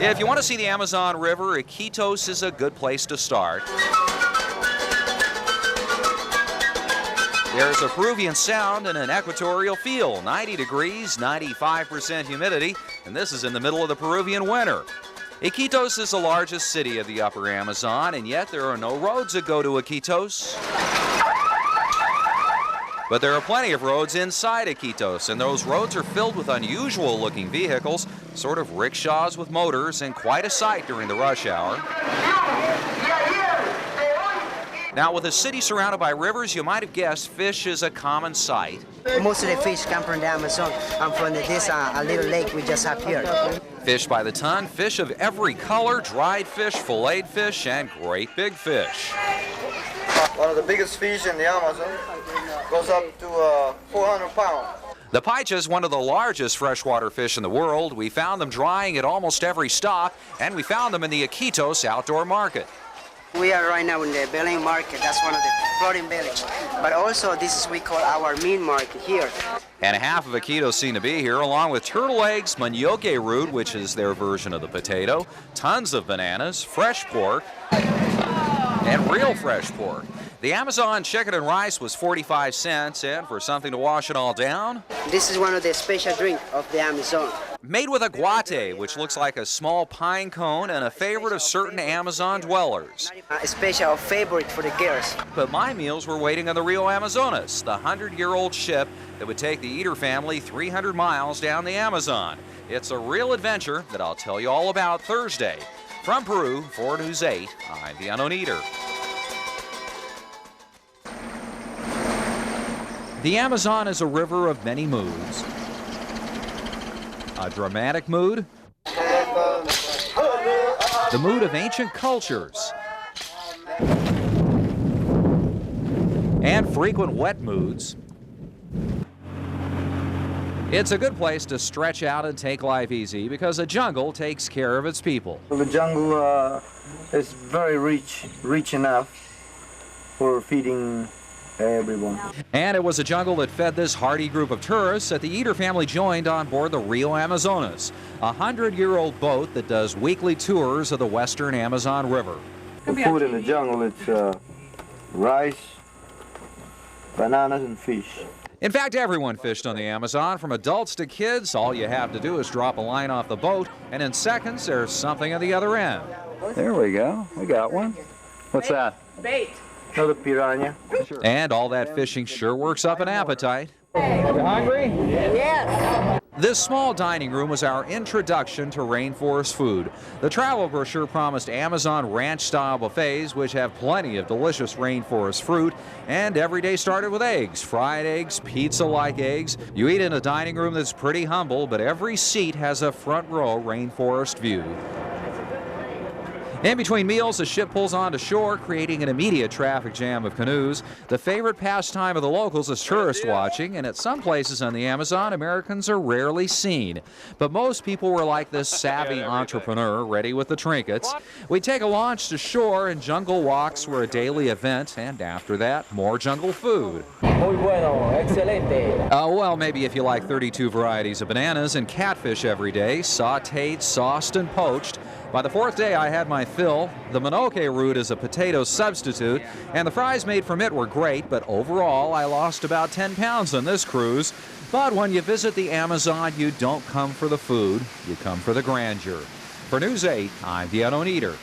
If you want to see the Amazon River, Iquitos is a good place to start. There's a Peruvian sound and an equatorial feel, 90 degrees, 95% humidity, and this is in the middle of the Peruvian winter. Iquitos is the largest city of the upper Amazon, and yet there are no roads that go to Iquitos. But there are plenty of roads inside Iquitos, and those roads are filled with unusual looking vehicles, sort of rickshaws with motors, and quite a sight during the rush hour. Now, with a city surrounded by rivers, you might have guessed fish is a common sight. Most of the fish come from the Amazon and from this a little lake we just have here. Fish by the ton, fish of every color, dried fish, filleted fish, and great big fish. One of the biggest fish in the Amazon goes up to 400 pounds. The paicha is one of the largest freshwater fish in the world. We found them drying at almost every stop, and we found them in the Iquitos outdoor market. We are right now in the Belén market. That's one of the floating village. But also this is we call our meat market here. And half of Iquitos seem to be here, along with turtle eggs, manioke root, which is their version of the potato, tons of bananas, fresh pork, and real fresh pork. The Amazon chicken and rice was 45 cents, and for something to wash it all down, this is one of the special drinks of the Amazon. Made with aguate, which looks like a small pine cone and a favorite of certain Amazon dwellers. A special favorite for the girls. But my meals were waiting on the Rio Amazonas, the 100-year-old ship that would take the Eater family 300 miles down the Amazon. It's a real adventure that I'll tell you all about Thursday. From Peru, for News 8, I'm the Unknown Eater. The Amazon is a river of many moods. A dramatic mood, the mood of ancient cultures, and frequent wet moods. It's a good place to stretch out and take life easy because the jungle takes care of its people. The jungle is very rich enough for feeding everyone. And it was a jungle that fed this hardy group of tourists that the Eater family joined on board the Rio Amazonas, a 100-year-old boat that does weekly tours of the western Amazon River. The food in the jungle, it's rice, bananas, and fish. In fact, everyone fished on the Amazon, from adults to kids. All you have to do is drop a line off the boat, and in seconds, there's something at the other end. There we go. We got one. What's that? Bait. Another piranha. And all that fishing sure works up an appetite. You hungry? Yes. This small dining room was our introduction to rainforest food. The travel brochure promised Amazon ranch-style buffets, which have plenty of delicious rainforest fruit, and every day started with eggs, fried eggs, pizza-like eggs. You eat in a dining room that's pretty humble, but every seat has a front-row rainforest view. In between meals, the ship pulls onto shore, creating an immediate traffic jam of canoes. The favorite pastime of the locals is tourist watching, and at some places on the Amazon, Americans are rarely seen. But most people were like this savvy entrepreneur, ready with the trinkets. We take a launch to shore, and jungle walks were a daily event, and after that, more jungle food. Muy bueno, excelente. Well, maybe if you like 32 varieties of bananas and catfish every day, sautéed, sauced, and poached. By the fourth day, I had my fill. The manioke root is a potato substitute, and the fries made from it were great, but overall, I lost about 10 pounds on this cruise. But when you visit the Amazon, you don't come for the food, you come for the grandeur. For News 8, I'm the Unknown Eater.